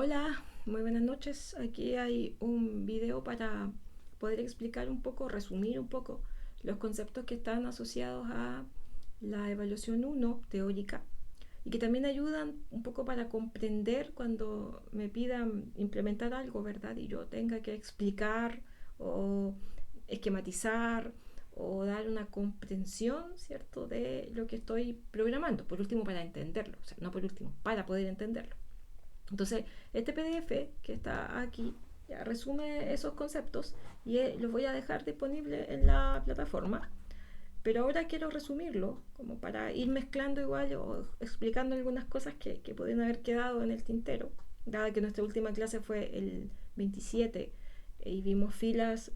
Hola, muy buenas noches. Aquí hay un video para poder explicar un poco, resumir un poco los conceptos que están asociados a la evaluación 1 teórica y que también ayudan un poco para comprender cuando me pidan implementar algo, ¿verdad? Y yo tenga que explicar o esquematizar o dar una comprensión, ¿cierto?, de lo que estoy programando. Por último, para entenderlo. O sea, no por último, para poder entenderlo. Entonces, este PDF que está aquí ya resume esos conceptos y los voy a dejar disponible en la plataforma. Pero ahora quiero resumirlo, como para ir mezclando igual o explicando algunas cosas que pueden haber quedado en el tintero, dada que nuestra última clase fue el 27 y vimos filas,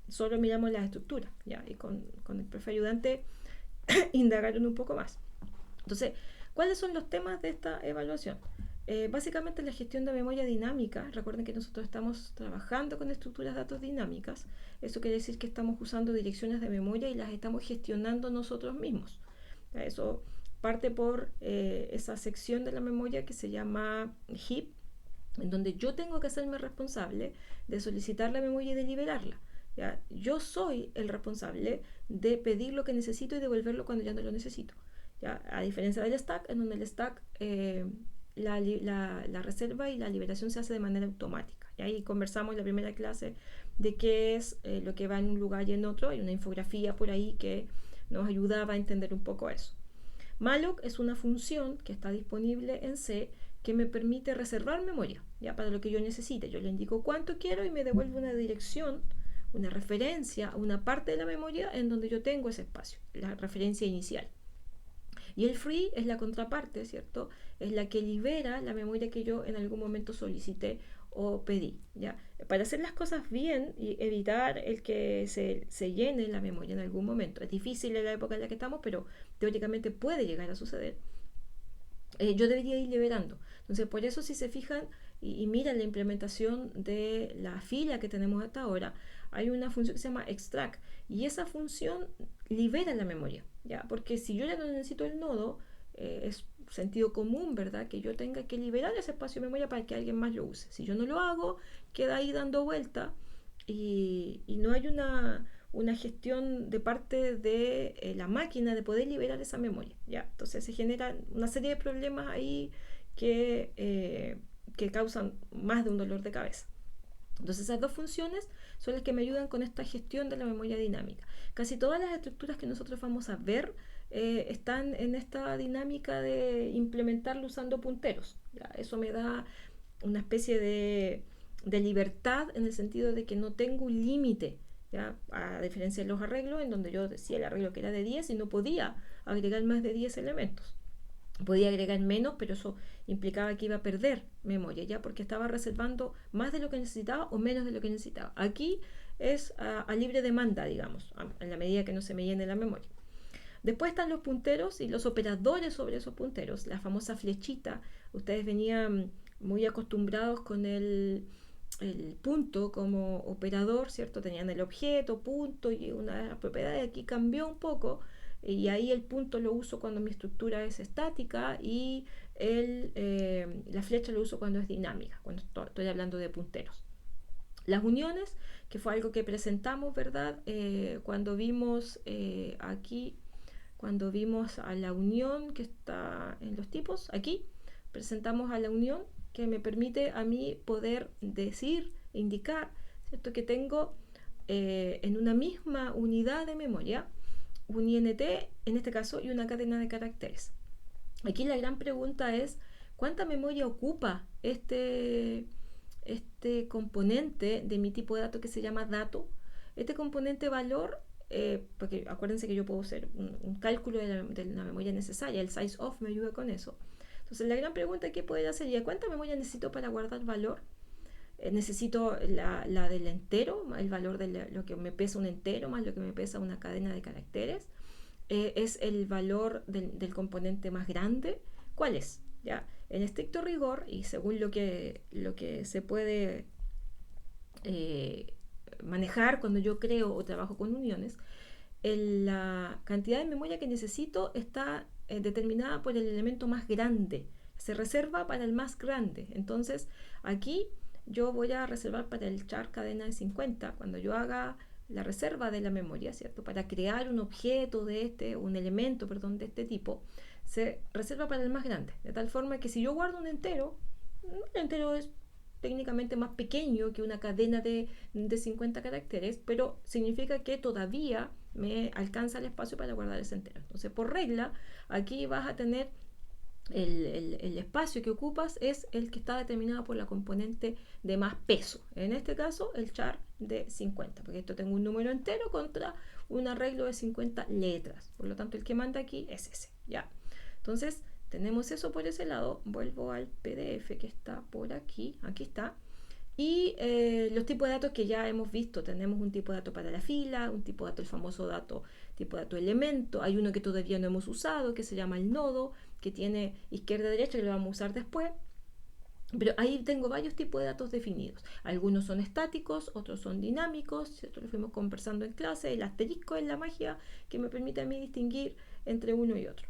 solo miramos las estructuras, ¿ya? Y con el profe ayudante indagaron un poco más. Entonces, ¿cuáles son los temas de esta evaluación? Básicamente la gestión de memoria dinámica. Recuerden que nosotros estamos trabajando con estructuras de datos dinámicas. Eso quiere decir que estamos usando direcciones de memoria y las estamos gestionando nosotros mismos. Eso parte por esa sección de la memoria que se llama heap, en donde yo tengo que hacerme responsable de solicitar la memoria y de liberarla. ¿Ya? Yo soy el responsable de pedir lo que necesito y devolverlo cuando ya no lo necesito. ¿Ya? A diferencia del stack, en donde el stack, la reserva y la liberación se hace de manera automática. Y ahí conversamos en la primera clase de qué es lo que va en un lugar y en otro. Hay una infografía por ahí que nos ayudaba a entender un poco eso. Malloc es una función que está disponible en C que me permite reservar memoria, ya para lo que yo necesite. Yo le indico cuánto quiero y me devuelve una dirección, una referencia a una parte de la memoria en donde yo tengo ese espacio, la referencia inicial. Y el free es la contraparte, ¿cierto? Es la que libera la memoria que yo en algún momento solicité o pedí, ¿ya? Para hacer las cosas bien y evitar el que se llene la memoria en algún momento. Es difícil en la época en la que estamos, pero teóricamente puede llegar a suceder. Yo debería ir liberando. Entonces, por eso si se fijan y miran la implementación de la fila que tenemos hasta ahora, hay una función que se llama extract y esa función libera la memoria, ¿ya? Porque si yo ya no necesito el nodo, es sentido común, ¿verdad? Que yo tenga que liberar ese espacio de memoria para que alguien más lo use. Si yo no lo hago, queda ahí dando vuelta y no hay una gestión de parte de la máquina de poder liberar esa memoria, ¿ya? Entonces se generan una serie de problemas ahí que causan más de un dolor de cabeza. Entonces esas dos funciones son las que me ayudan con esta gestión de la memoria dinámica. Casi todas las estructuras que nosotros vamos a ver están en esta dinámica de implementarlo usando punteros. ¿Ya? Eso me da una especie de libertad en el sentido de que no tengo un límite, ¿ya? A diferencia de los arreglos, en donde yo decía el arreglo que era de 10 y no podía agregar más de 10 elementos. Podía agregar menos, pero eso implicaba que iba a perder memoria, ya porque estaba reservando más de lo que necesitaba o menos de lo que necesitaba. Aquí es a libre demanda, digamos, en la medida que no se me llene la memoria. Después están los punteros y los operadores sobre esos punteros, la famosa flechita. Ustedes venían muy acostumbrados con el punto como operador, ¿cierto? Tenían el objeto, punto y una de las propiedades. Aquí cambió un poco y ahí el punto lo uso cuando mi estructura es estática y la flecha lo uso cuando es dinámica, cuando estoy hablando de punteros. Las uniones, que fue algo que presentamos, ¿verdad? Cuando vimos aquí, cuando vimos a la unión que está en los tipos, aquí presentamos a la unión que me permite a mí poder decir, indicar, ¿cierto? Que tengo en una misma unidad de memoria un INT, en este caso, y una cadena de caracteres. Aquí la gran pregunta es, ¿cuánta memoria ocupa este componente de mi tipo de dato que se llama dato? Este componente valor, porque acuérdense que yo puedo hacer un cálculo de la memoria necesaria, el size of me ayuda con eso. Entonces la gran pregunta que puede hacer es, ¿cuánta memoria necesito para guardar valor? Necesito la del entero, el valor de lo que me pesa un entero más lo que me pesa una cadena de caracteres. Es el valor del componente más grande. ¿Cuál es? ¿Ya? En estricto rigor y según lo que se puede manejar cuando yo creo o trabajo con uniones, la cantidad de memoria que necesito está determinada por el elemento más grande. se reserva para el más grande. Entonces aquí yo voy a reservar para el char cadena de 50 cuando yo haga la reserva de la memoria, ¿cierto? Para crear un objeto un elemento, perdón, de este tipo, se reserva para el más grande, de tal forma que si yo guardo un entero, el entero es técnicamente más pequeño que una cadena de 50 caracteres, pero significa que todavía me alcanza el espacio para guardar ese entero. Entonces, por regla, aquí vas a tener el espacio que ocupas es el que está determinado por la componente de más peso. En este caso, el char de 50, porque esto tengo un número entero contra un arreglo de 50 letras. Por lo tanto, el que manda aquí es ese. ¿Ya? Entonces, tenemos eso por ese lado. Vuelvo al PDF que está por aquí. Aquí está. Y los tipos de datos que ya hemos visto, tenemos un tipo de dato para la fila, un tipo de dato, el famoso tipo de dato elemento, hay uno que todavía no hemos usado, que se llama el nodo, que tiene izquierda y derecha, que lo vamos a usar después, pero ahí tengo varios tipos de datos definidos. Algunos son estáticos, otros son dinámicos, ¿cierto? Lo fuimos conversando en clase, el asterisco es la magia que me permite a mí distinguir entre uno y otro.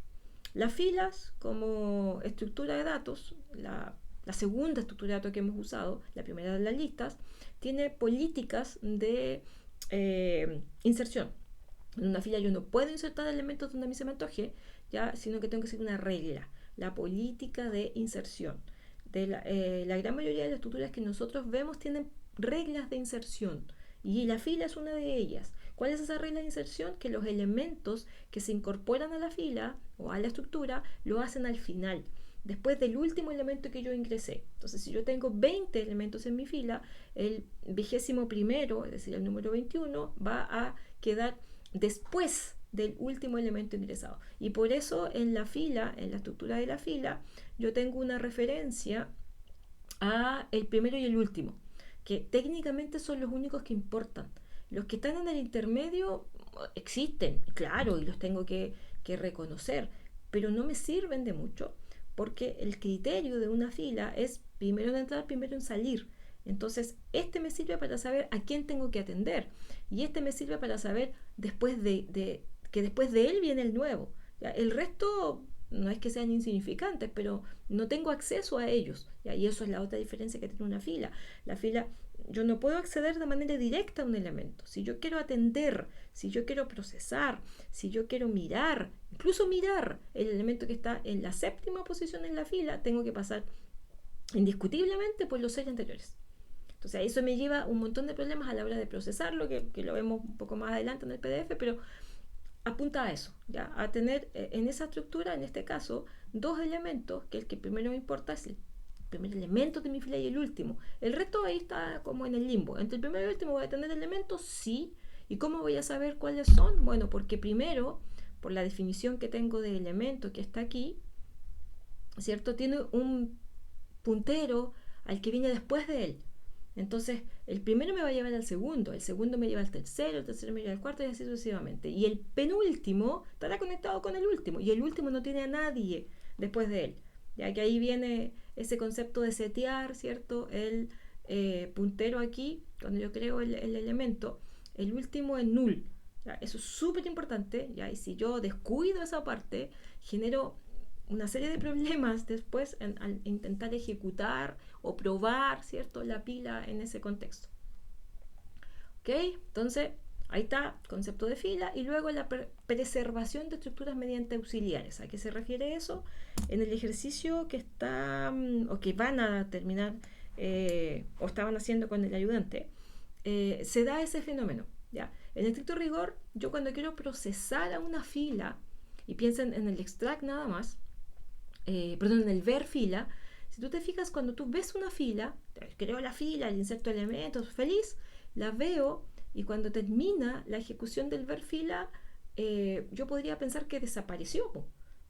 Las filas como estructura de datos, la segunda estructura de datos que hemos usado, la primera de las listas, tiene políticas de inserción. En una fila yo no puedo insertar elementos donde a mí se me antoje, ¿ya? Sino que tengo que seguir una regla, la política de inserción. La gran mayoría de las estructuras que nosotros vemos tienen reglas de inserción y la fila es una de ellas. ¿Cuál es esa regla de inserción? Que los elementos que se incorporan a la fila o a la estructura lo hacen al final, después del último elemento que yo ingresé. Entonces, si yo tengo 20 elementos en mi fila, el 21º, es decir, el número 21, va a quedar después del último elemento ingresado. Y por eso en la fila, en la estructura de la fila, yo tengo una referencia a el primero y el último, que técnicamente son los únicos que importan. Los que están en el intermedio existen, claro, y los tengo que reconocer, pero no me sirven de mucho porque el criterio de una fila es primero en entrar, primero en salir. Entonces, este me sirve para saber a quién tengo que atender y este me sirve para saber que después de él viene el nuevo. ¿Ya? El resto no es que sean insignificantes, pero no tengo acceso a ellos. ¿Ya? Y eso es la otra diferencia que tiene una fila. La fila, yo no puedo acceder de manera directa a un elemento. Si yo quiero atender, si yo quiero procesar, si yo quiero mirar, incluso mirar el elemento que está en la 7ª posición en la fila, tengo que pasar indiscutiblemente por los 6 anteriores. Entonces eso me lleva un montón de problemas a la hora de procesarlo, que lo vemos un poco más adelante en el PDF, pero apunta a eso, ¿ya? A tener en esa estructura, en este caso, dos elementos, que el que primero me importa es el primer elemento de mi fila y el último. El resto ahí está como en el limbo. Entre el primero y el último voy a tener elementos, sí. ¿Y cómo voy a saber cuáles son? Bueno, porque primero, por la definición que tengo de elemento que está aquí, ¿cierto? Tiene un puntero al que viene después de él. Entonces, el primero me va a llevar al segundo, el segundo me lleva al tercero, el tercero me lleva al cuarto y así sucesivamente. Y el penúltimo estará conectado con el último y el último no tiene a nadie después de él. Ya que ahí viene ese concepto de setear, ¿cierto? El puntero aquí, cuando yo creo el elemento, el último es null. ¿Ya? Eso es súper importante, ¿ya? Y si yo descuido esa parte, genero una serie de problemas después al intentar ejecutar o probar, ¿cierto?, la pila en ese contexto. ¿Ok? Entonces, ahí está, concepto de fila, y luego la preservación de estructuras mediante auxiliares. ¿A qué se refiere eso? En el ejercicio que está, o que van a terminar, o estaban haciendo con el ayudante, se da ese fenómeno. ¿Ya? En estricto rigor, yo cuando quiero procesar a una fila, y piensen en el extract nada más, en el ver fila, si tú te fijas, cuando tú ves una fila, creo la fila, el inserto de elementos, feliz, la veo, y cuando termina la ejecución del ver fila, yo podría pensar que desapareció,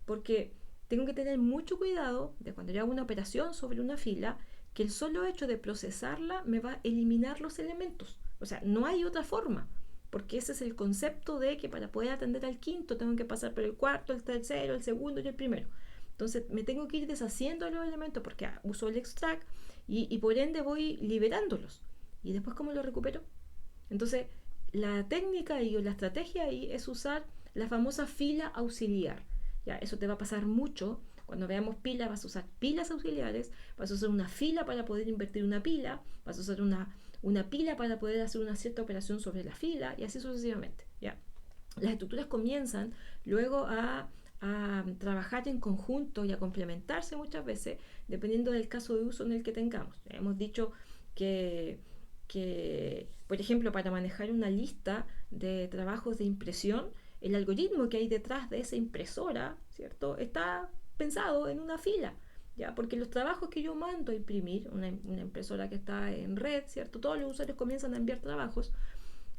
porque tengo que tener mucho cuidado de cuando yo hago una operación sobre una fila, que el solo hecho de procesarla me va a eliminar los elementos. O sea, no hay otra forma, porque ese es el concepto de que para poder atender al quinto tengo que pasar por el cuarto, el tercero, el segundo y el primero. Entonces me tengo que ir deshaciendo de los elementos porque uso el extract y por ende voy liberándolos. ¿Y después cómo lo recupero? Entonces la técnica y la estrategia ahí es usar la famosa fila auxiliar. ¿Ya? Eso te va a pasar mucho Cuando veamos pilas, vas a usar pilas auxiliares, vas a usar una fila para poder invertir una pila, vas a usar una pila para poder hacer una cierta operación sobre la fila y así sucesivamente. ¿Ya? Las estructuras comienzan luego a trabajar en conjunto y a complementarse muchas veces dependiendo del caso de uso en el que tengamos. Hemos dicho que, por ejemplo, para manejar una lista de trabajos de impresión, el algoritmo que hay detrás de esa impresora, ¿cierto? Está pensado en una fila, ¿ya? Porque los trabajos que yo mando a imprimir, una impresora que está en red, ¿cierto? Todos los usuarios comienzan a enviar trabajos.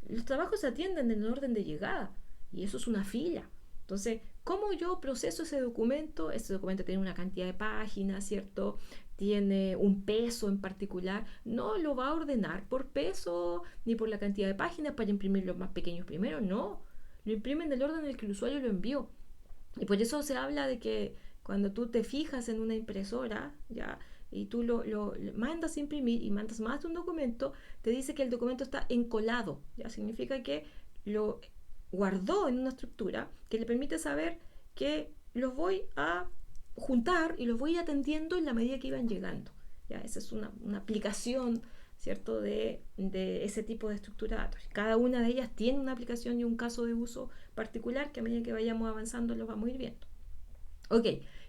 Los trabajos se atienden en el orden de llegada y eso es una fila. Entonces, ¿cómo yo proceso ese documento? Ese documento tiene una cantidad de páginas, ¿cierto? Tiene un peso en particular. No lo va a ordenar por peso ni por la cantidad de páginas para imprimir los más pequeños primero, no. Lo imprime en el orden en el que el usuario lo envió. Y por eso se habla de que cuando tú te fijas en una impresora, ¿ya? Y tú lo mandas a imprimir y mandas más de un documento, te dice que el documento está encolado. ¿Ya? Significa que lo guardó en una estructura que le permite saber que los voy a juntar y los voy atendiendo en la medida que iban llegando. ¿Ya? Esa es una aplicación, ¿cierto? De ese tipo de estructura de datos. Cada una de ellas tiene una aplicación y un caso de uso particular que a medida que vayamos avanzando los vamos a ir viendo. Ok,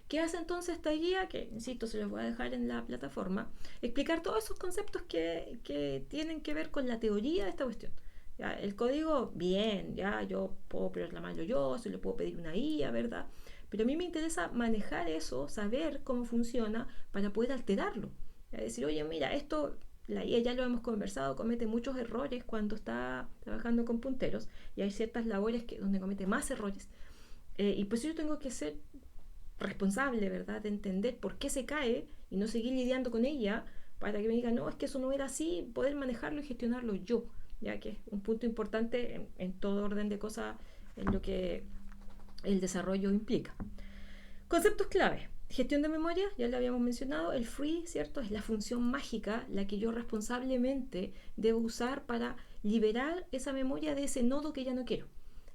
¿qué hace entonces esta guía? Que, insisto, se los voy a dejar en la plataforma. Explicar todos esos conceptos que tienen que ver con la teoría de esta cuestión. ¿Ya? El código, bien, ya yo puedo proclamarlo yo, se lo puedo pedir una IA, ¿verdad? Pero a mí me interesa manejar eso, saber cómo funciona para poder alterarlo. ¿Ya? Decir, oye, mira, esto la IA ya lo hemos conversado, comete muchos errores cuando está trabajando con punteros y hay ciertas labores donde comete más errores. Y pues yo tengo que ser responsable, ¿verdad? De entender por qué se cae y no seguir lidiando con ella para que me diga, no, es que eso no era así, poder manejarlo y gestionarlo yo, ya que es un punto importante en todo orden de cosas en lo que el desarrollo implica. Conceptos clave. Gestión de memoria, ya lo habíamos mencionado, el free, ¿cierto? Es la función mágica, la que yo responsablemente debo usar para liberar esa memoria de ese nodo que ya no quiero.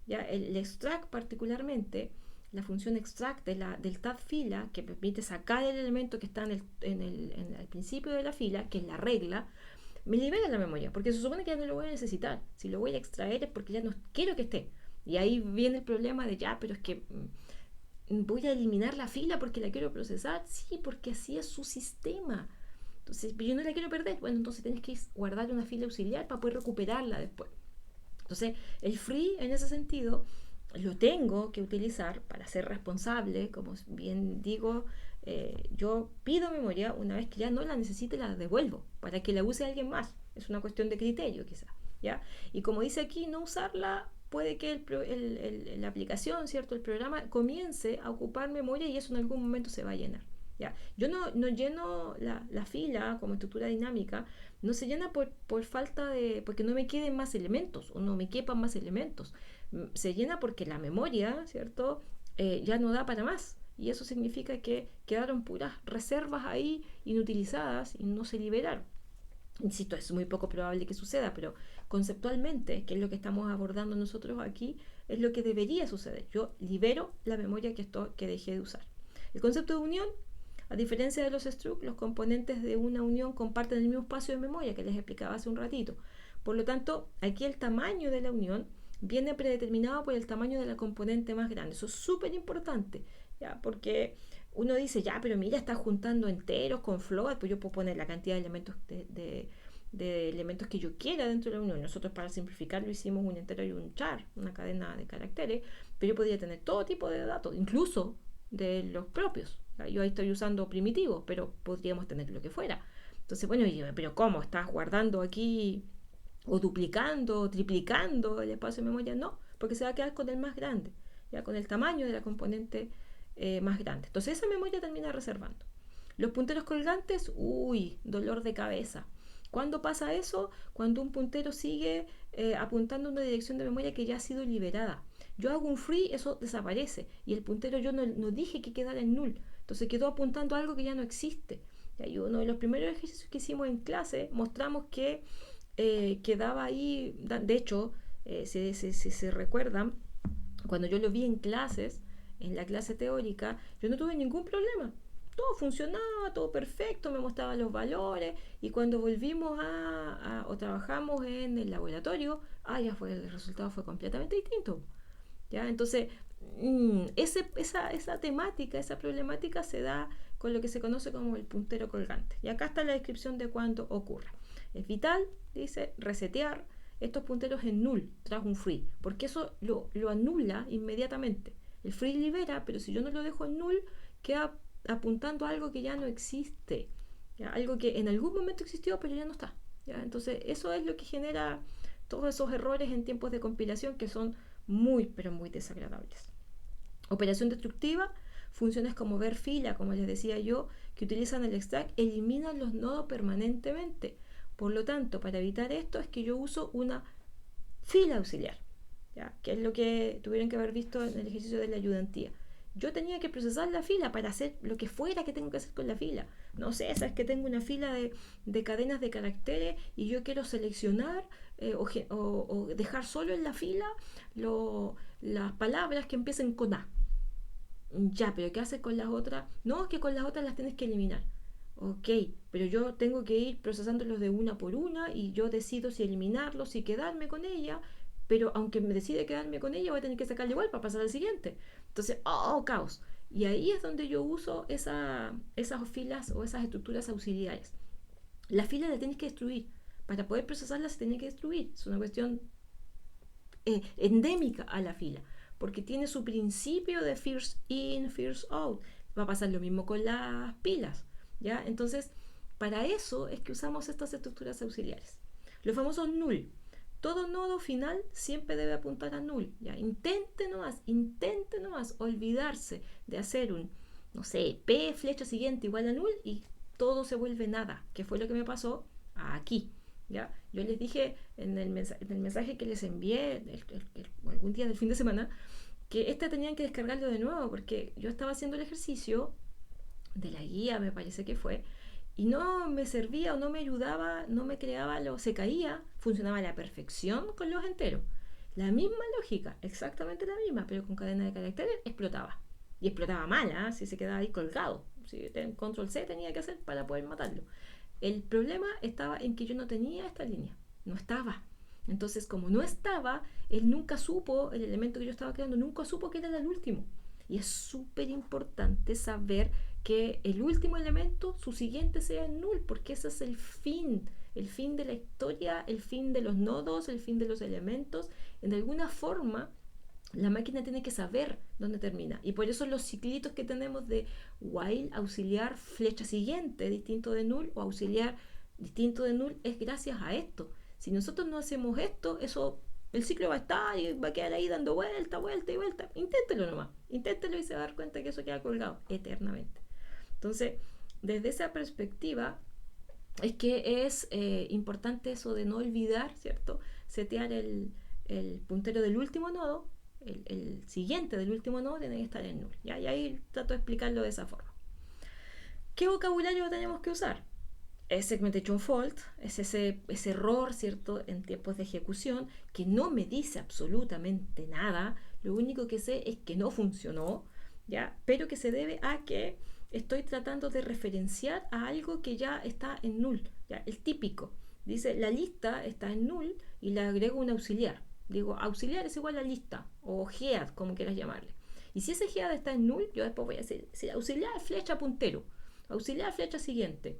Ya, el extract particularmente, la función extract del tab fila, que permite sacar el elemento que está en el principio de la fila, que es la regla, me libera la memoria, porque se supone que ya no lo voy a necesitar. Si lo voy a extraer es porque ya no quiero que esté. Y ahí viene el problema de ya, pero es que voy a eliminar la fila porque la quiero procesar. Sí, porque así es su sistema. Entonces, yo no la quiero perder. Bueno, entonces tienes que guardar una fila auxiliar para poder recuperarla después. Entonces, el free en ese sentido lo tengo que utilizar para ser responsable, como bien digo, yo pido memoria, una vez que ya no la necesite la devuelvo para que la use alguien más. Es una cuestión de criterio quizás, ¿ya? Y como dice aquí, no usarla puede que la aplicación, ¿cierto? El programa comience a ocupar memoria y eso en algún momento se va a llenar. ¿Ya? Yo no lleno la fila como estructura dinámica, no se llena por falta de, porque no me queden más elementos o no me quepan más elementos. Se llena porque la memoria, ¿cierto? Ya no da para más. Y eso significa que quedaron puras reservas ahí inutilizadas y no se liberaron. Insisto, es muy poco probable que suceda, pero conceptualmente, que es lo que estamos abordando nosotros aquí, es lo que debería suceder. Yo libero la memoria que dejé de usar. El concepto de unión, a diferencia de los struct, los componentes de una unión comparten el mismo espacio de memoria que les explicaba hace un ratito. Por lo tanto, aquí el tamaño de la unión viene predeterminado por el tamaño de la componente más grande. Eso es súper importante, ¿ya? Porque uno dice, ya, pero mira, está juntando enteros con float, pues yo puedo poner la cantidad de elementos de elementos que yo quiera dentro de la unión. Nosotros para simplificarlo hicimos un entero y un char, una cadena de caracteres, pero yo podría tener todo tipo de datos, incluso de los propios. Yo ahí estoy usando primitivos, pero podríamos tener lo que fuera. Entonces, bueno, pero ¿cómo? ¿Estás guardando aquí o duplicando o triplicando el espacio de memoria? No, porque se va a quedar con el más grande, ya con el tamaño de la componente más grande. Entonces esa memoria termina reservando. Los punteros colgantes, uy, dolor de cabeza. ¿Cuándo pasa eso? Cuando un puntero sigue apuntando a una dirección de memoria que ya ha sido liberada. Yo hago un free, eso desaparece. Y el puntero yo no dije que quedara en null. Entonces quedó apuntando a algo que ya no existe. Y uno de los primeros ejercicios que hicimos en clase mostramos que quedaba ahí. De hecho, si se recuerdan, cuando yo lo vi en clases, en la clase teórica, yo no tuve ningún problema. Todo funcionaba, todo perfecto, me mostraban los valores y cuando volvimos o trabajamos en el laboratorio, el resultado fue completamente distinto. ¿Ya? Entonces, esa temática, esa problemática se da con lo que se conoce como el puntero colgante. Y acá está la descripción de cuándo ocurre. Es vital, dice, resetear estos punteros en null tras un free, porque eso lo anula inmediatamente. El free libera, pero si yo no lo dejo en null, queda apuntando a algo que ya no existe, ¿ya? Algo que en algún momento existió, pero ya no está. ¿Ya? Entonces, eso es lo que genera todos esos errores en tiempos de compilación que son muy, pero muy desagradables. Operación destructiva, funciones como ver fila, como les decía yo, que utilizan el stack, eliminan los nodos permanentemente. Por lo tanto, para evitar esto es que yo uso una fila auxiliar, ¿ya? Que es lo que tuvieron que haber visto en el ejercicio de la ayudantía. Yo tenía que procesar la fila para hacer lo que fuera que tengo que hacer con la fila. No sé, sabes que tengo una fila de cadenas de caracteres y yo quiero seleccionar o dejar solo en la fila las palabras que empiecen con A. Ya, pero ¿qué haces con las otras? No, es que con las otras las tienes que eliminar. Ok, pero yo tengo que ir procesándolos de una por una y yo decido si eliminarlos, si quedarme con ella, pero aunque me decide quedarme con ella, voy a tener que sacarle igual para pasar al siguiente. Entonces, caos. Y ahí es donde yo uso esas filas o esas estructuras auxiliares. La fila la tienes que destruir. Para poder procesarla se tiene que destruir. Es una cuestión endémica a la fila, porque tiene su principio de first in, first out. Va a pasar lo mismo con las pilas, ¿ya? Entonces, para eso es que usamos estas estructuras auxiliares. Los famosos null. Todo nodo final siempre debe apuntar a null, ¿ya? Intente nomás olvidarse de hacer un, no sé, P flecha siguiente igual a null y todo se vuelve nada, que fue lo que me pasó aquí. ¿Ya? Yo les dije en el mensaje que les envié algún día del fin de semana que tenían que descargarlo de nuevo porque yo estaba haciendo el ejercicio de la guía, me parece que fue, y no me servía o no me ayudaba, no me creaba, se caía, funcionaba a la perfección con los enteros. La misma lógica, exactamente la misma, pero con cadena de caracteres explotaba. Y explotaba mal, ¿eh? Si se quedaba ahí colgado. Si control C tenía que hacer para poder matarlo. El problema estaba en que yo no tenía esta línea, no estaba. Entonces, como no estaba, él nunca supo, el elemento que yo estaba creando, nunca supo que era el último. Y es súper importante saber que el último elemento, su siguiente sea el null, porque ese es el fin de la historia, el fin de los nodos, el fin de los elementos. En alguna forma, la máquina tiene que saber dónde termina. Y por eso los ciclitos que tenemos de while, auxiliar, flecha siguiente, distinto de null, o auxiliar, distinto de null, es gracias a esto. Si nosotros no hacemos esto, el ciclo va a estar y va a quedar ahí dando vuelta, vuelta y vuelta. Inténtelo nomás. Inténtelo y se va a dar cuenta que eso queda colgado eternamente. Entonces, desde esa perspectiva, es que es importante eso de no olvidar, ¿cierto? Setear el puntero del último nodo, el siguiente del último nodo tiene que estar en null. ¿Ya? Y ahí trato de explicarlo de esa forma. ¿Qué vocabulario tenemos que usar? Es segmentation fault, es ese error, ¿cierto?, en tiempos de ejecución que no me dice absolutamente nada. Lo único que sé es que no funcionó, ¿ya? Pero que se debe a que estoy tratando de referenciar a algo que ya está en null, ¿ya? El típico. Dice, la lista está en null y le agrego un auxiliar. Digo, auxiliar es igual a lista, o head, como quieras llamarle. Y si ese head está en null, yo después voy a decir auxiliar flecha puntero, auxiliar flecha siguiente.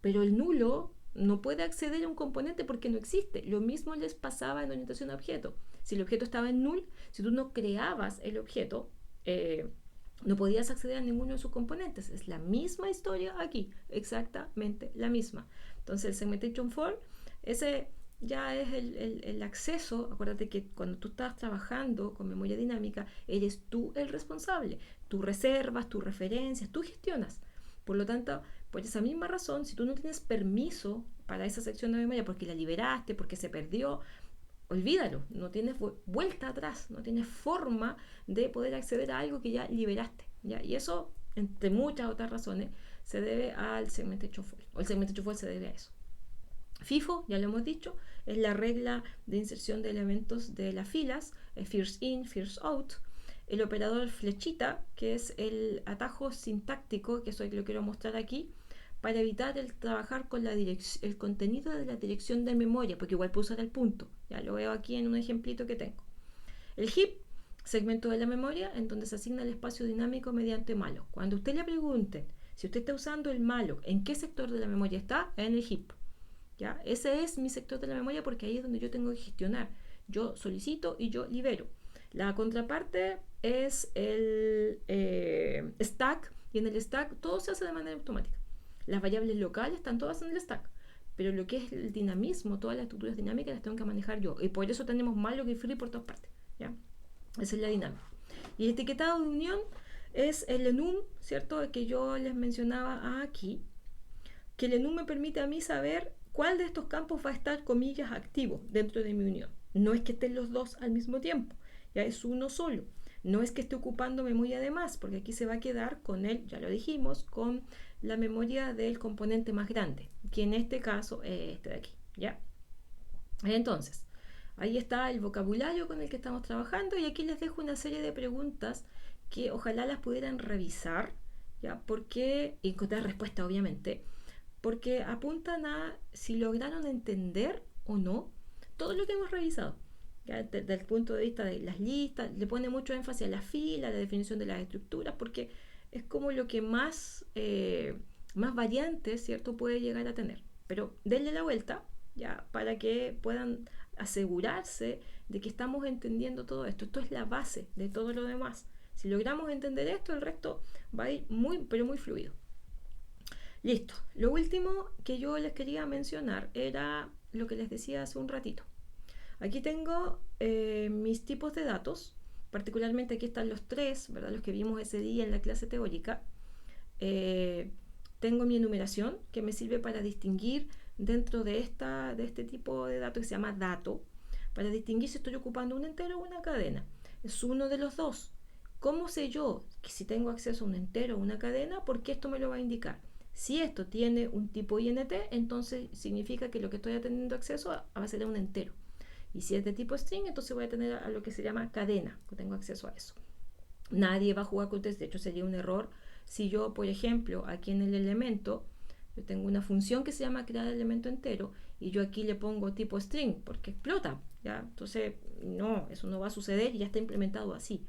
Pero el nulo no puede acceder a un componente porque no existe. Lo mismo les pasaba en orientación a objeto. Si el objeto estaba en null, si tú no creabas el objeto, no podías acceder a ninguno de sus componentes. Es la misma historia aquí, exactamente la misma. Entonces el segmentation for, ese ya es el acceso. Acuérdate que cuando tú estás trabajando con memoria dinámica, eres tú el responsable. Tú reservas, tú referencias, tú gestionas. Por lo tanto, por esa misma razón, si tú no tienes permiso para esa sección de memoria porque la liberaste, porque se perdió, olvídalo, no tienes vuelta atrás, no tienes forma de poder acceder a algo que ya liberaste, ¿ya? Y eso, entre muchas otras razones, se debe al segmentation fault, o el segmentation fault se debe a eso. FIFO, ya lo hemos dicho, es la regla de inserción de elementos de las filas, first in, first out. el operador flechita, que es el atajo sintáctico, que eso lo quiero mostrar aquí, para evitar el trabajar con el contenido de la dirección de memoria, porque igual puedo usar el punto. Ya lo veo aquí en un ejemplito que tengo. El heap, segmento de la memoria, en donde se asigna el espacio dinámico mediante malloc. Cuando usted le pregunte si usted está usando el malloc, ¿en qué sector de la memoria está? En el heap. ¿Ya? Ese es mi sector de la memoria porque ahí es donde yo tengo que gestionar. Yo solicito y yo libero. La contraparte es el stack, y en el stack todo se hace de manera automática. Las variables locales están todas en el stack, pero lo que es el dinamismo, todas las estructuras dinámicas las tengo que manejar yo, y por eso tenemos malloc y free por todas partes. ¿Ya? Esa es la dinámica. Y el etiquetado de unión es el enum, ¿cierto? Que yo les mencionaba aquí, que el enum me permite a mí saber cuál de estos campos va a estar, comillas, activo dentro de mi unión. No es que estén los dos al mismo tiempo, ya es uno solo. No es que esté ocupando memoria de más, porque aquí se va a quedar con él, ya lo dijimos, con la memoria del componente más grande, que en este caso es este de aquí, ¿ya? Entonces, ahí está el vocabulario con el que estamos trabajando, y aquí les dejo una serie de preguntas que ojalá las pudieran revisar, ¿ya? Porque, y encontrar respuesta obviamente, porque apuntan a si lograron entender o no todo lo que hemos revisado. ¿Ya? Desde el punto de vista de las listas, le pone mucho énfasis a la fila, a la definición de las estructuras, porque es como lo que más variantes, ¿cierto?, puede llegar a tener. Pero denle la vuelta, ya, para que puedan asegurarse de que estamos entendiendo todo esto. Esto es la base de todo lo demás. Si logramos entender esto, el resto va a ir muy, pero muy fluido. Listo. Lo último que yo les quería mencionar era lo que les decía hace un ratito. Aquí tengo mis tipos de datos. Particularmente aquí están los tres, ¿verdad? Los que vimos ese día en la clase teórica. Tengo mi enumeración, que me sirve para distinguir dentro de este tipo de datos, que se llama dato, para distinguir si estoy ocupando un entero o una cadena. Es uno de los dos. ¿Cómo sé yo que si tengo acceso a un entero o una cadena? Porque esto me lo va a indicar. Si esto tiene un tipo int, entonces significa que lo que estoy teniendo acceso va a ser un entero. Y si es de tipo string, entonces voy a tener a lo que se llama cadena, que tengo acceso a eso. Nadie va a jugar con test, de hecho sería un error si yo, por ejemplo, aquí en el elemento, yo tengo una función que se llama crear elemento entero, y yo aquí le pongo tipo string, porque explota, ¿ya? Entonces, no, eso no va a suceder y ya está implementado así.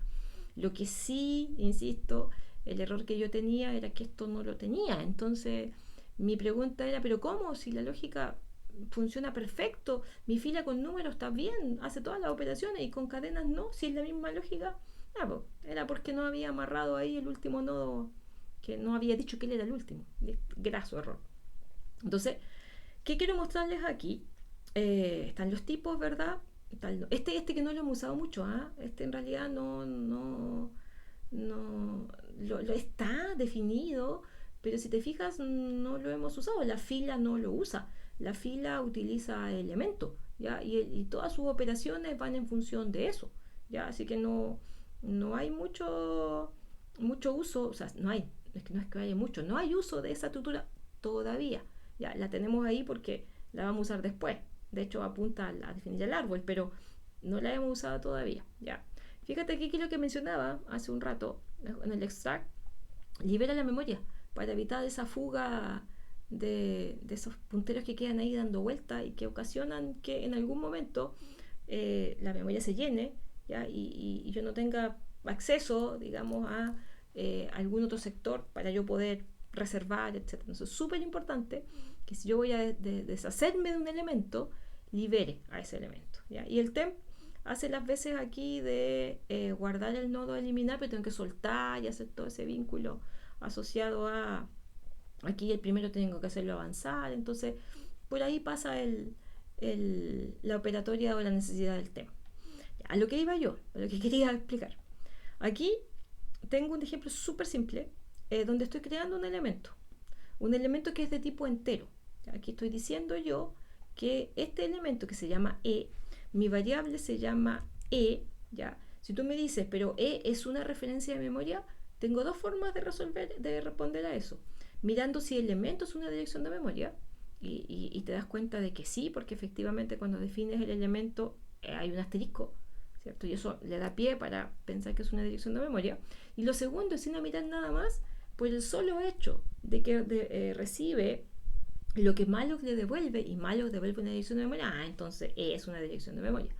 Lo que sí, insisto, el error que yo tenía era que esto no lo tenía. Entonces, mi pregunta era, ¿pero cómo? Si la lógica funciona perfecto, mi fila con números está bien, hace todas las operaciones, y con cadenas no, si es la misma lógica. Pues, era porque no había amarrado ahí el último nodo, que no había dicho que él era el último. Graso error. Entonces, ¿qué quiero mostrarles aquí? Están los tipos, ¿verdad? Este que no lo hemos usado mucho, este en realidad no está definido, pero si te fijas no lo hemos usado. La fila no lo usa. La fila utiliza elementos, ¿ya? Y todas sus operaciones van en función de eso, ¿ya? Así que no hay mucho uso, o sea, no es que haya mucho, no hay uso de esa estructura todavía. Ya la tenemos ahí porque la vamos a usar después. De hecho, apunta a definir el árbol, pero no la hemos usado todavía. ¿Ya? Fíjate aquí que lo que mencionaba hace un rato en el extract, libera la memoria para evitar esa fuga de esos punteros que quedan ahí dando vuelta y que ocasionan que en algún momento la memoria se llene, ¿ya? Y yo no tenga acceso, digamos, a algún otro sector para yo poder reservar, etc. Entonces es súper importante que si yo voy a deshacerme de un elemento, libere a ese elemento, ¿ya? Y el temp hace las veces aquí de guardar el nodo a eliminar, pero tengo que soltar y hacer todo ese vínculo asociado a aquí el primero tengo que hacerlo avanzar. Entonces por ahí pasa la operatoria o la necesidad del temp. A lo que iba yo, a lo que quería explicar. Aquí tengo un ejemplo súper simple donde estoy creando un elemento que es de tipo entero. Aquí estoy diciendo yo que este elemento que se llama mi variable se llama ¿ya? Si tú me dices, pero es una referencia de memoria, tengo dos formas de responder a eso. Mirando si el elemento es una dirección de memoria, y te das cuenta de que sí, porque efectivamente cuando defines el elemento hay un asterisco, ¿cierto? Y eso le da pie para pensar que es una dirección de memoria. Y lo segundo es, sin mirar nada más, por el solo hecho de que recibe lo que malloc le devuelve y malloc devuelve una dirección de memoria, entonces es una dirección de memoria.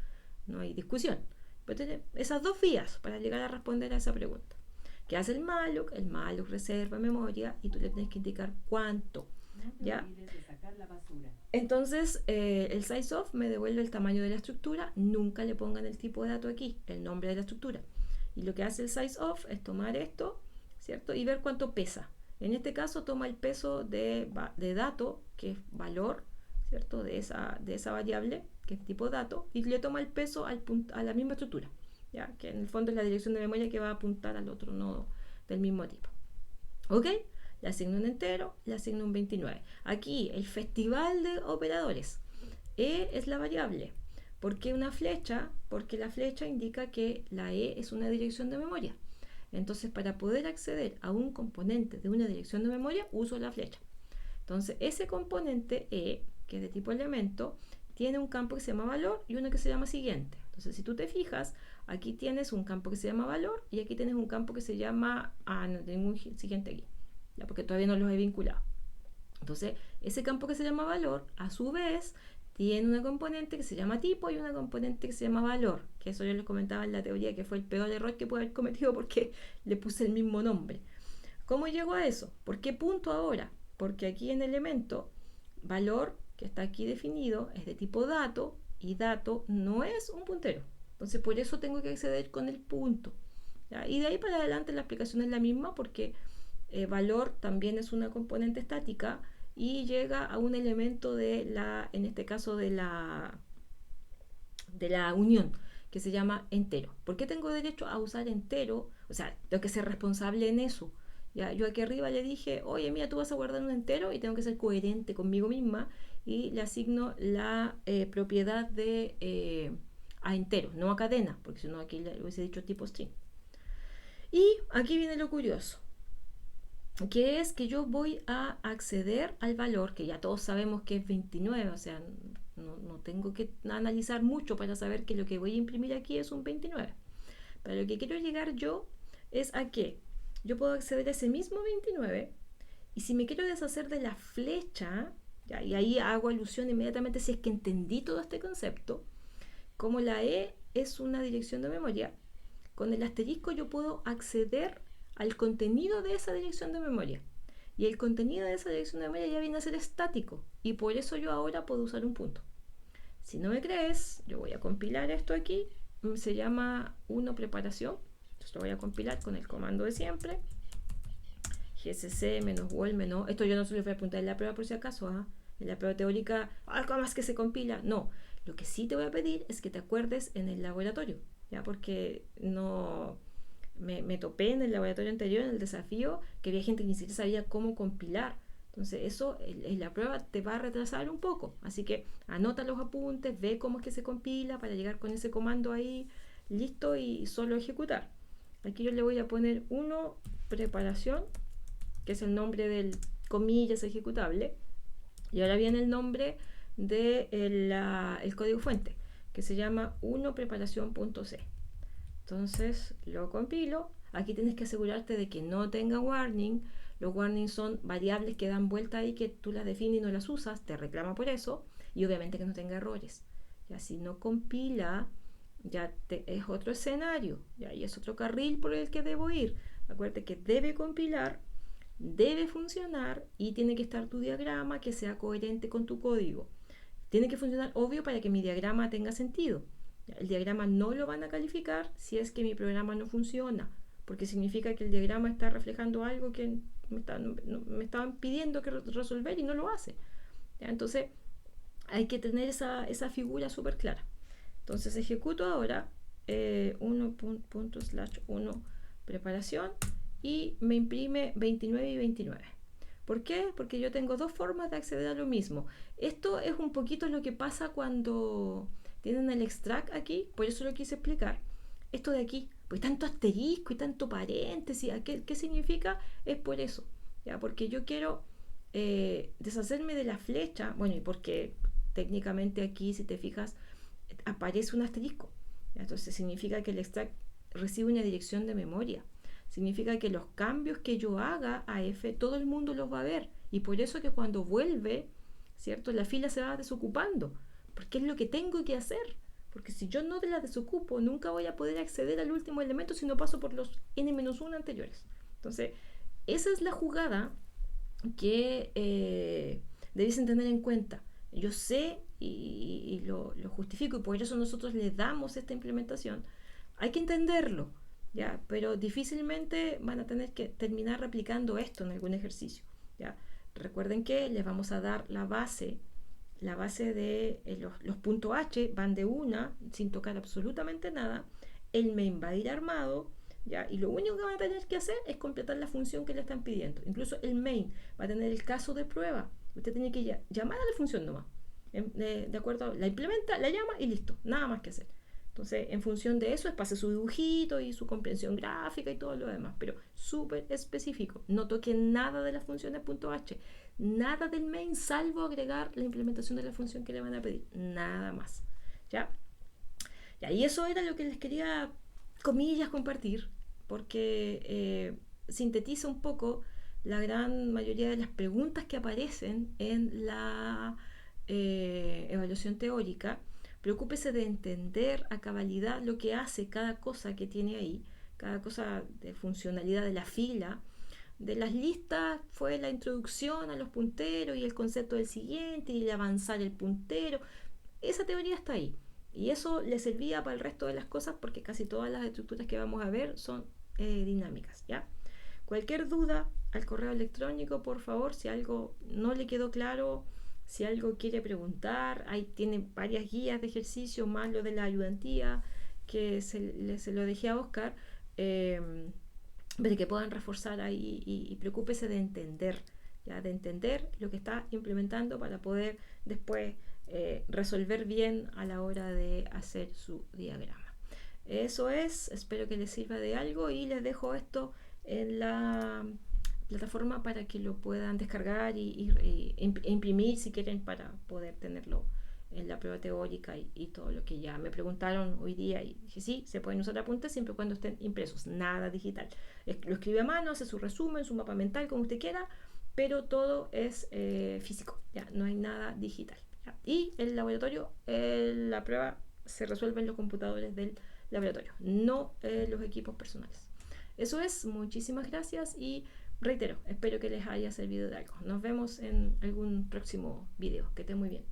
No hay discusión. Pero tener esas dos vías para llegar a responder a esa pregunta. ¿Qué hace el malloc? El malloc reserva memoria y tú le tienes que indicar cuánto. No te ¿Ya? olvides de sacar la basura. Entonces, el size of me devuelve el tamaño de la estructura. Nunca le pongan el tipo de dato aquí, el nombre de la estructura. Y lo que hace el size of es tomar esto, ¿cierto? Y ver cuánto pesa. En este caso toma el peso de dato, que es valor, ¿cierto? De esa variable, que es tipo dato, y le toma el peso a la misma estructura, ¿ya? Que en el fondo es la dirección de memoria que va a apuntar al otro nodo del mismo tipo. ¿Ok? Le asigno un entero, le asigno un 29. Aquí, el festival de operadores. Es la variable. ¿Por qué una flecha? Porque la flecha indica que la es una dirección de memoria. Entonces, para poder acceder a un componente de una dirección de memoria, uso la flecha. Entonces, ese componente que es de tipo elemento, tiene un campo que se llama valor y uno que se llama siguiente. Entonces, si tú te fijas, aquí tienes un campo que se llama valor y aquí tienes un campo que se llama, no tengo un siguiente aquí, ya, porque todavía no los he vinculado. Entonces, ese campo que se llama valor, a su vez, tiene una componente que se llama tipo y una componente que se llama valor, que eso yo les comentaba en la teoría que fue el peor error que pude haber cometido porque le puse el mismo nombre. ¿Cómo llego a eso? ¿Por qué punto ahora? Porque aquí en elemento, valor, que está aquí definido, es de tipo dato y dato no es un puntero. Entonces, por eso tengo que acceder con el punto. ¿Ya? Y de ahí para adelante la explicación es la misma porque valor también es una componente estática y llega a un elemento en este caso de la unión, que se llama entero. ¿Por qué tengo derecho a usar entero? O sea, tengo que ser responsable en eso. Ya, yo aquí arriba le dije, oye, mira, tú vas a guardar un entero y tengo que ser coherente conmigo misma y le asigno la propiedad a entero, no a cadena, porque si no aquí le hubiese dicho tipo string. Y aquí viene lo curioso, que es que yo voy a acceder al valor, que ya todos sabemos que es 29, o sea, no tengo que analizar mucho para saber que lo que voy a imprimir aquí es un 29. Pero lo que quiero llegar yo es a que yo puedo acceder a ese mismo 29 y si me quiero deshacer de la flecha, ya, y ahí hago alusión inmediatamente si es que entendí todo este concepto, como la es una dirección de memoria, con el asterisco yo puedo acceder al contenido de esa dirección de memoria. Y el contenido de esa dirección de memoria ya viene a ser estático. Y por eso yo ahora puedo usar un punto. Si no me crees, yo voy a compilar esto aquí. Se llama 1 preparación. Entonces lo voy a compilar con el comando de siempre. gcc-wol -. Esto yo no se lo voy a apuntar en la prueba por si acaso. En la prueba teórica, ¿cómo es que se compila? No. Lo que sí te voy a pedir es que te acuerdes en el laboratorio. ¿Ya? Porque no me topé en el laboratorio anterior, en el desafío, que había gente que ni siquiera sabía cómo compilar. Entonces eso en la prueba te va a retrasar un poco. Así que anota los apuntes, ve cómo es que se compila para llegar con ese comando ahí listo y solo ejecutar. Aquí yo le voy a poner 1 preparación, que es el nombre del comillas ejecutable. Y ahora viene el nombre del el código fuente, que se llama 1 preparación.c. Entonces lo compilo. Aquí tienes que asegurarte de que no tenga warning. Los warnings son variables que dan vuelta ahí que tú las defines y no las usas, te reclama por eso. Y obviamente que no tenga errores. Ya si no compila, es otro escenario, ya, y es otro carril por el que debo ir. Acuérdate que debe compilar, debe funcionar y tiene que estar tu diagrama que sea coherente con tu código. Tiene que funcionar, obvio, para que mi diagrama tenga sentido. El diagrama no lo van a calificar si es que mi programa no funciona, porque significa que el diagrama está reflejando algo que me estaban pidiendo que resolver y no lo hace. ¿Ya? Entonces hay que tener esa figura súper clara. Entonces ejecuto ahora 1.1 preparación y me imprime 29 y 29. ¿Por qué? Porque yo tengo dos formas de acceder a lo mismo. Esto es un poquito lo que pasa cuando tienen el extract aquí, por eso lo quise explicar. Esto de aquí, pues tanto asterisco y tanto paréntesis, ¿qué significa? Es por eso, ¿ya? Porque yo quiero deshacerme de la flecha, bueno, y porque técnicamente aquí, si te fijas, aparece un asterisco. Entonces significa que el stack recibe una dirección de memoria. Significa que los cambios que yo haga a F, todo el mundo los va a ver. Y por eso que cuando vuelve, ¿cierto? La fila se va desocupando. Porque es lo que tengo que hacer. Porque si yo no la desocupo, nunca voy a poder acceder al último elemento si no paso por los n-1 anteriores. Entonces, esa es la jugada que debiesen tener en cuenta. Yo sé y lo justifico y por eso nosotros le damos esta implementación. Hay que entenderlo, ¿ya? Pero difícilmente van a tener que terminar replicando esto en algún ejercicio, ¿ya? Recuerden que les vamos a dar la base de los puntos H van de una sin tocar absolutamente nada. El main va a ir armado, ¿ya? Y lo único que van a tener que hacer es completar la función que le están pidiendo. Incluso el main va a tener el caso de prueba. Usted tiene que llamar a la función nomás. De acuerdo, la implementa, la llama y listo. Nada más que hacer. Entonces, en función de eso, es pase su dibujito y su comprensión gráfica y todo lo demás. Pero súper específico. No toque nada de las funciones .h. Nada del main, salvo agregar la implementación de la función que le van a pedir. Nada más. ¿Ya? Y eso era lo que les quería, comillas, compartir, porque sintetiza un poco la gran mayoría de las preguntas que aparecen en la evaluación teórica. Preocúpese de entender a cabalidad lo que hace cada cosa que tiene ahí, cada cosa de funcionalidad de la fila. De las listas fue la introducción a los punteros y el concepto del siguiente y el avanzar el puntero. Esa teoría está ahí. Y eso le servía para el resto de las cosas porque casi todas las estructuras que vamos a ver son dinámicas, ¿ya? Cualquier duda al correo electrónico, por favor, si algo no le quedó claro, si algo quiere preguntar, ahí tiene varias guías de ejercicio, más lo de la ayudantía, que se lo dejé a Oscar, para que puedan reforzar ahí y preocúpese de entender, ¿ya? De entender lo que está implementando para poder después resolver bien a la hora de hacer su diagrama. Eso es, espero que les sirva de algo y les dejo esto en la plataforma para que lo puedan descargar e imprimir si quieren para poder tenerlo en la prueba teórica y todo lo que ya me preguntaron hoy día y dije sí, se pueden usar apuntes siempre y cuando estén impresos, nada digital. Lo escribe a mano, hace su resumen, su mapa mental como usted quiera, pero todo es físico, ya no hay nada digital. ¿Ya? Y el laboratorio, la prueba se resuelve en los computadores del laboratorio, no los equipos personales. Eso es, muchísimas gracias y reitero, espero que les haya servido de algo. Nos vemos en algún próximo video. Que estén muy bien.